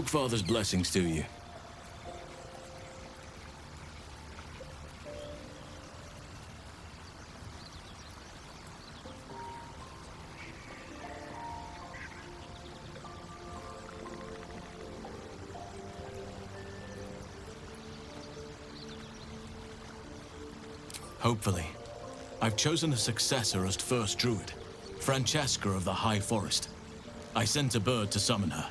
Oakfather's blessings to you. Hopefully. I've chosen a successor as first druid, Francesca of the High Forest. I sent a bird to summon her.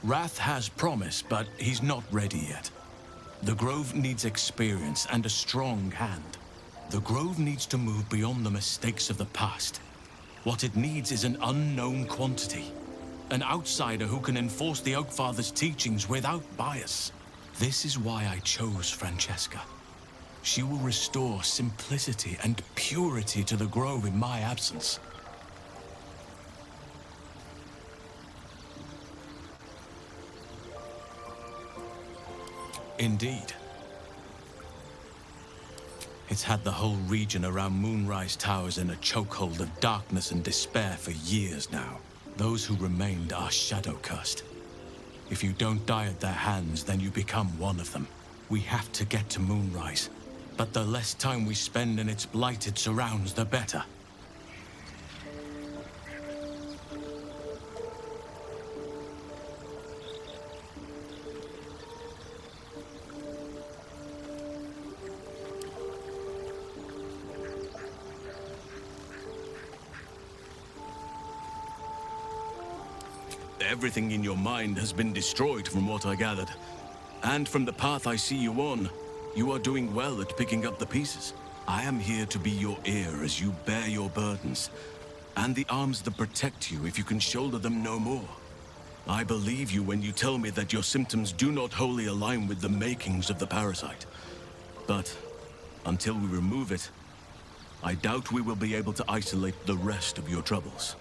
Wrath has promise, but he's not ready yet. The Grove needs experience and a strong hand. The Grove needs to move beyond the mistakes of the past. What it needs is an unknown quantity. An outsider who can enforce the Oakfather's teachings without bias. This is why I chose Francesca. She will restore simplicity and purity to the Grove in my absence. Indeed. It's had the whole region around Moonrise Towers in a chokehold of darkness and despair for years now. Those who remained are shadow-cursed. If you don't die at their hands, then you become one of them. We have to get to Moonrise, but the less time we spend in its blighted surrounds, the better. Everything in your mind has been destroyed from what I gathered. And from the path I see you on, you are doing well at picking up the pieces. I am here to be your ear as you bear your burdens, and the arms that protect you if you can shoulder them no more. I believe you when you tell me that your symptoms do not wholly align with the makings of the parasite. But until we remove it, I doubt we will be able to isolate the rest of your troubles.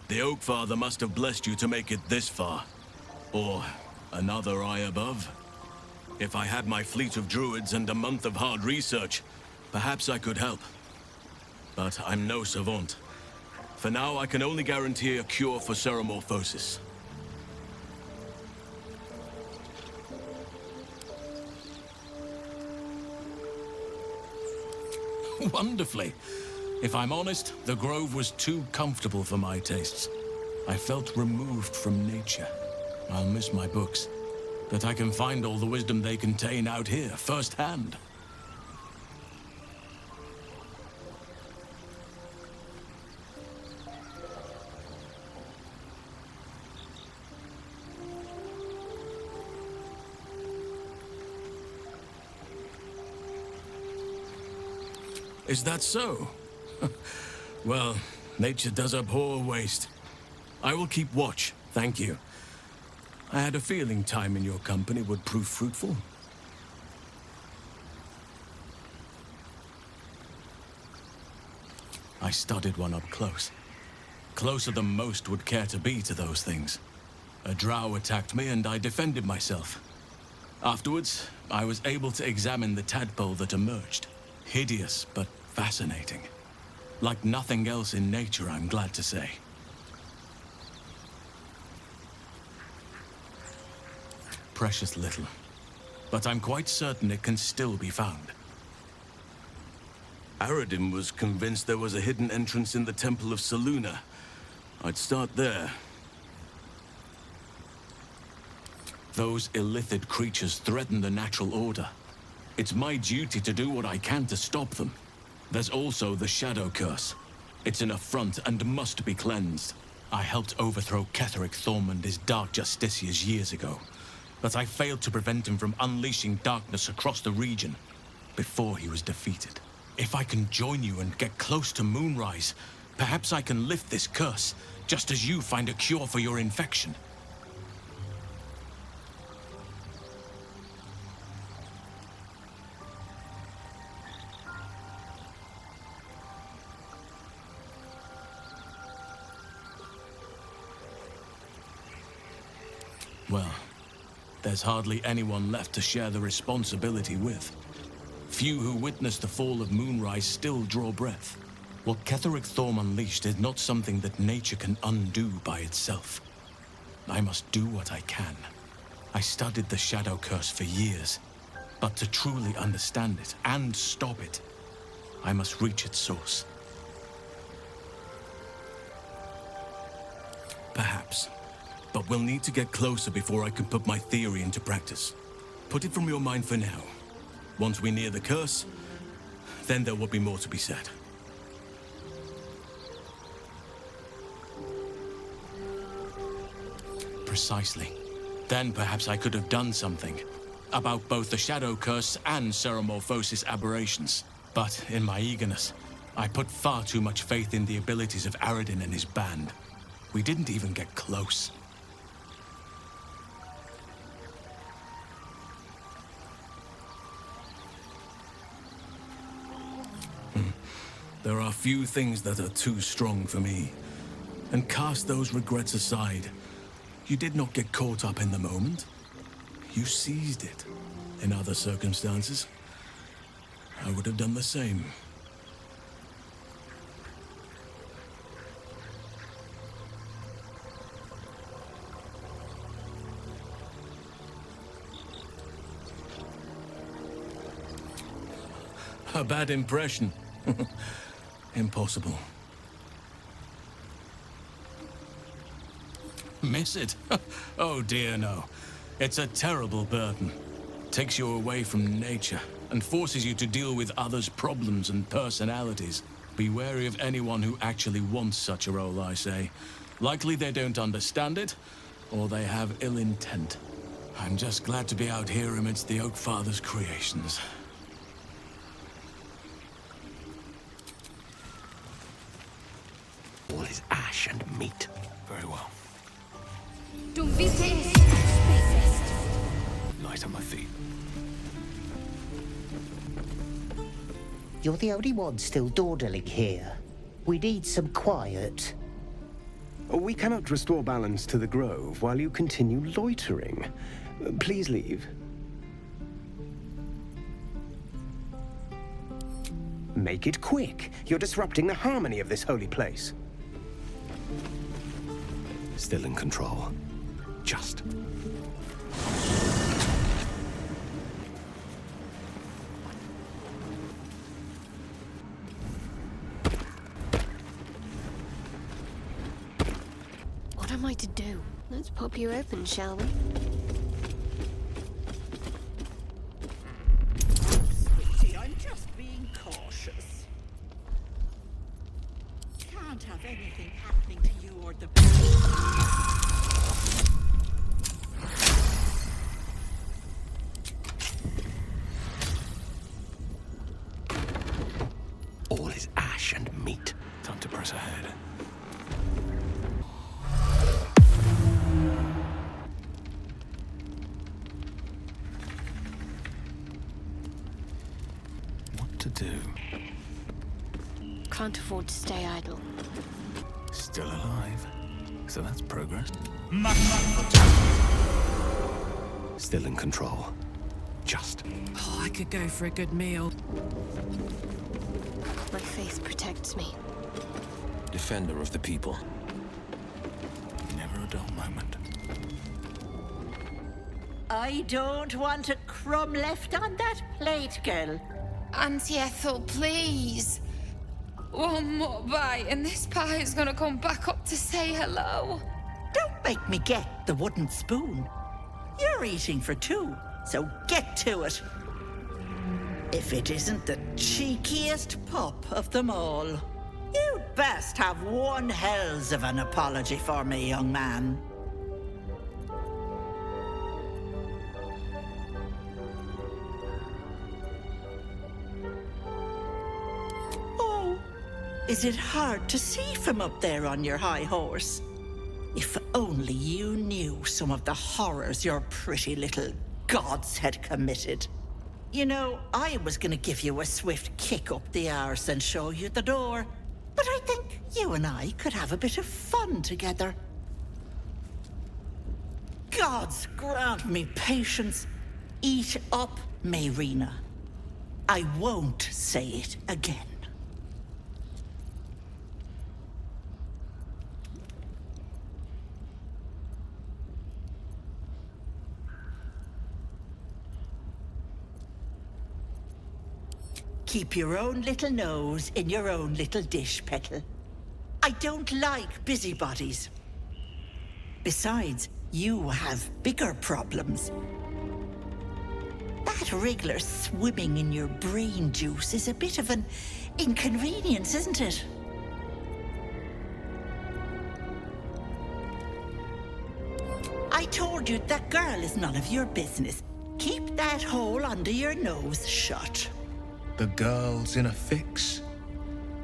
The Oakfather must have blessed you to make it this far. Or another eye above. If I had my fleet of druids and a month of hard research, perhaps I could help. But I'm no savant. For now, I can only guarantee a cure for ceremorphosis. Wonderfully. If I'm honest, the Grove was too comfortable for my tastes. I felt removed from nature. I'll miss my books, but I can find all the wisdom they contain out here, firsthand. Is that so? Well, nature does abhor waste. I will keep watch, thank you. I had a feeling time in your company would prove fruitful. I studied one up close. Closer than most would care to be to those things. A drow attacked me and I defended myself. Afterwards, I was able to examine the tadpole that emerged. Hideous, but fascinating. Like nothing else in nature, I'm glad to say. Precious little. But I'm quite certain it can still be found. Aradin was convinced there was a hidden entrance in the Temple of Selûne. I'd start there. Those illithid creatures threaten the natural order. It's my duty to do what I can to stop them. There's also the Shadow Curse. It's an affront and must be cleansed. I helped overthrow Ketheric Thorm and his Dark Justiciars years ago, but I failed to prevent him from unleashing darkness across the region. before he was defeated. If I can join you and get close to Moonrise, perhaps I can lift this curse, just as you find a cure for your infection. Well, there's hardly anyone left to share the responsibility with. Few who witnessed the fall of Moonrise still draw breath. What Ketheric Thorm unleashed is not something that nature can undo by itself. I must do what I can. I studied the Shadow Curse for years, but to truly understand it and stop it, I must reach its source. Perhaps. But we'll need to get closer before I can put my theory into practice. Put it from your mind for now. Once we near the curse, then there will be more to be said. Precisely. Then perhaps I could have done something about both the Shadow Curse and Ceremorphosis aberrations. But in my eagerness, I put far too much faith in the abilities of Aradin and his band. We didn't even get close. There are few things that are too strong for me. And cast those regrets aside. You did not get caught up in the moment. You seized it. In other circumstances, I would have done the same. A bad impression. Impossible. Miss it? Oh dear, no. It's a terrible burden. Takes you away from nature and forces you to deal with others' problems and personalities. Be wary of anyone who actually wants such a role, I say. Likely they don't understand it, or they have ill intent. I'm just glad to be out here amidst the Oak Father's creations. All is ash and meat. Very well. Light on my feet. You're the only one still dawdling here. We need some quiet. We cannot restore balance to the grove while you continue loitering. Please leave. Make it quick. You're disrupting the harmony of this holy place. Still in control. Just. What am I to do? Let's pop you open, shall we? Sweetie, I'm just being cautious. Can't have anything happening to you or the baby. All is ash and meat. Time to press ahead. What to do? Can't afford to stay idle. Still alive. So that's progress. Still in control. Just. Oh, I could go for a good meal. My faith protects me. Defender of the people. Never a dull moment. I don't want a crumb left on that plate, girl. Auntie Ethel, please. One more bite and this pie is gonna come back up to say hello. Don't make me get the wooden spoon. You're eating for two, so get to it. If it isn't the cheekiest pup of them all. You'd best have one hells of an apology for me, young man. Is it hard to see from up there on your high horse? If only you knew some of the horrors your pretty little gods had committed. You know, I was gonna give you a swift kick up the arse and show you the door. But I think you and I could have a bit of fun together. Gods grant me patience. Eat up, Mayrina. I won't say it again. Keep your own little nose in your own little dish, Petal. I don't like busybodies. Besides, you have bigger problems. That wriggler swimming in your brain juice is a bit of an inconvenience, isn't it? I told you that girl is none of your business. Keep that hole under your nose shut. The girl's in a fix.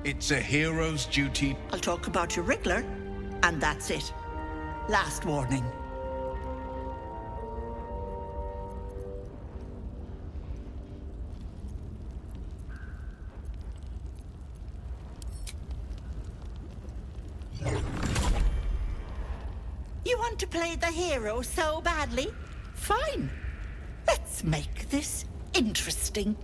It's a hero's duty. I'll talk about your wriggler, and that's it. Last warning. You want to play the hero so badly? Fine. Let's make this interesting.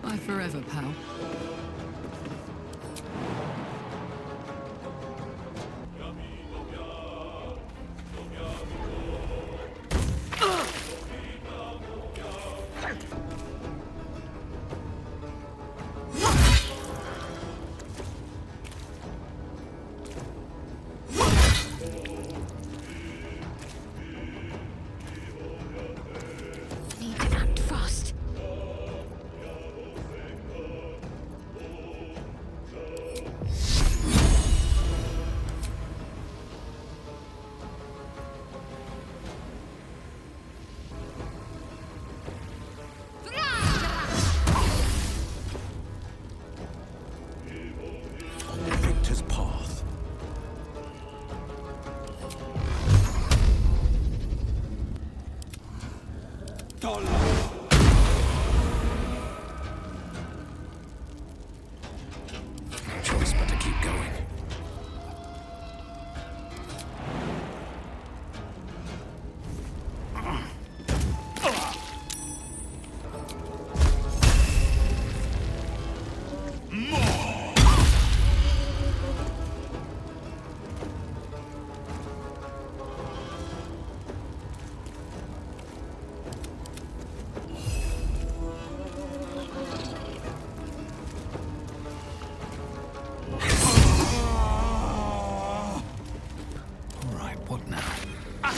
Bye forever, pal. Need to act fast. Victor's path. No choice but to keep going. Alright, what now? I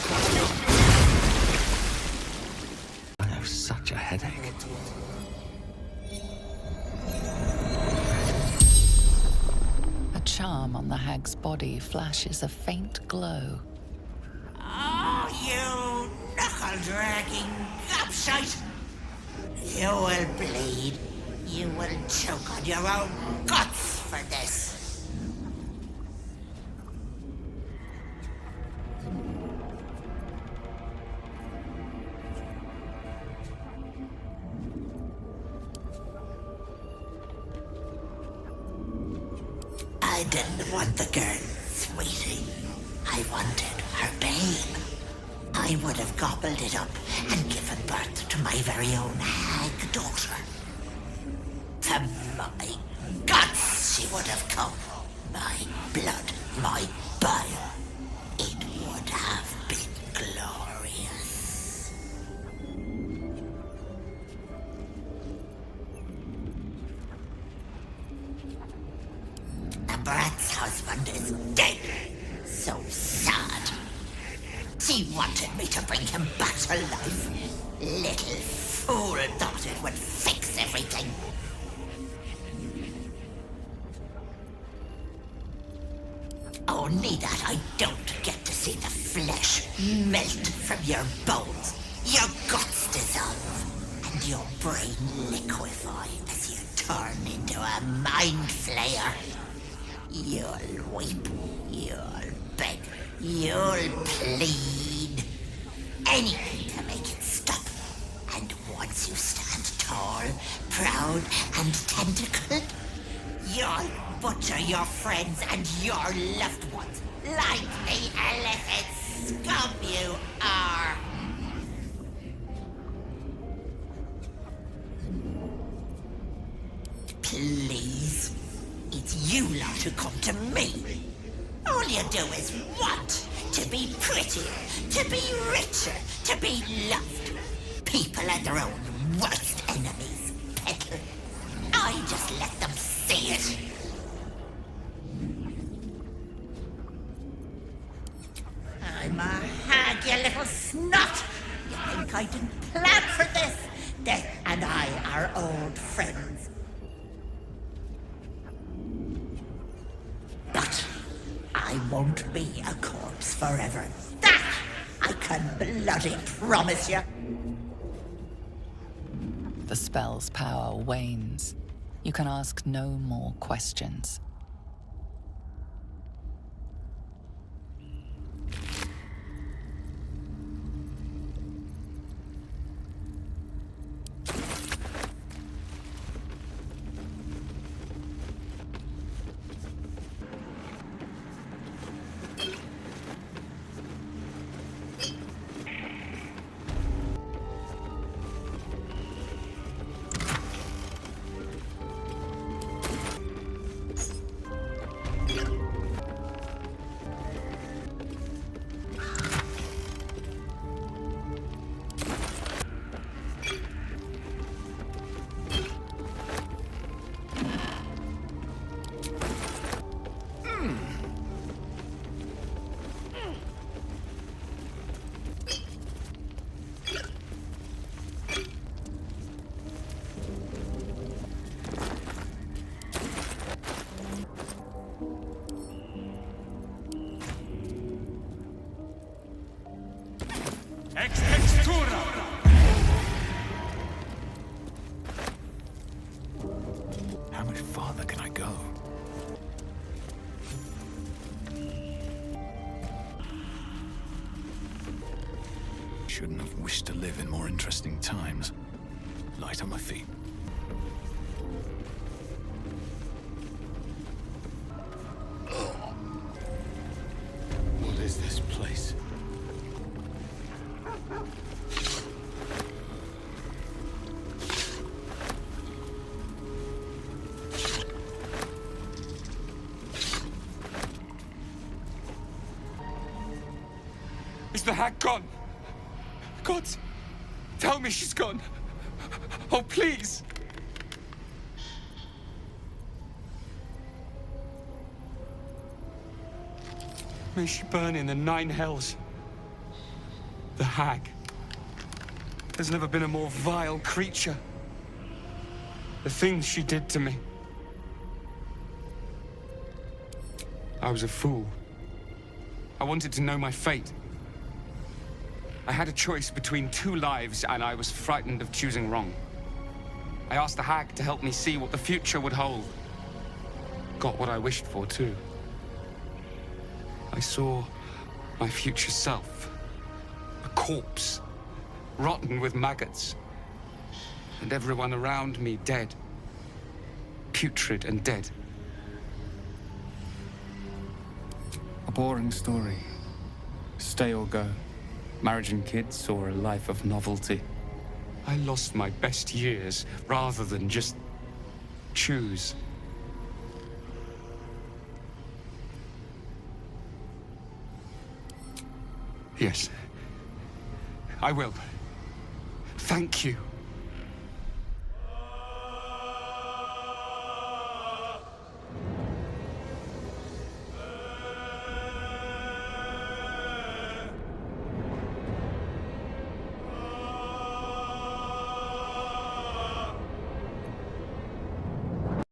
have such a headache. A charm on the hag's body flashes a faint glow. Oh, you knuckle-dragging gobshite! You will bleed. You will choke on your own guts for this. I didn't want the girl, sweetie. I wanted her pain. I would have gobbled it up and given birth to my very own hag daughter. To my guts she would have come. My blood, my bile. It would have been glorious. brat's husband is dead. So sad. She wanted me to bring him back to life. Little fool thought it would fix everything. Only that I don't get to see the flesh melt from your bones, your guts dissolve, and your brain liquefy as you turn into a mind flayer. You'll weep, you'll beg, you'll plead. Anything to make it stop. And once you stand tall, proud, and tentacled, you'll butcher your friends and your loved ones like the elephant scum you are. Please, it's you lot who come to me. All you do is want to be prettier, to be richer, to be loved. People are their own worst enemies, Ethel. I just let them see it. I'm a hag, you little snot! You think I didn't plan for this? Death and I are old friends. But I won't be a corpse forever. That I can bloody promise you. The spell's power wanes. You can ask no more questions. How much farther can I go? Shouldn't have wished to live in more interesting times. Light on my feet. What is this place? Is the hag gone? God, tell me she's gone. Oh, please. May she burn in the 9 hells. The hag. There's never been a more vile creature. The things she did to me. I was a fool. I wanted to know my fate. I had a choice between 2 lives, and I was frightened of choosing wrong. I asked the hag to help me see what the future would hold. Got what I wished for, too. I saw my future self. A corpse, rotten with maggots. And everyone around me dead. Putrid and dead. A boring story. Stay or go. Marriage and kids, or a life of novelty? I lost my best years rather than just choose. Yes, I will. Thank you.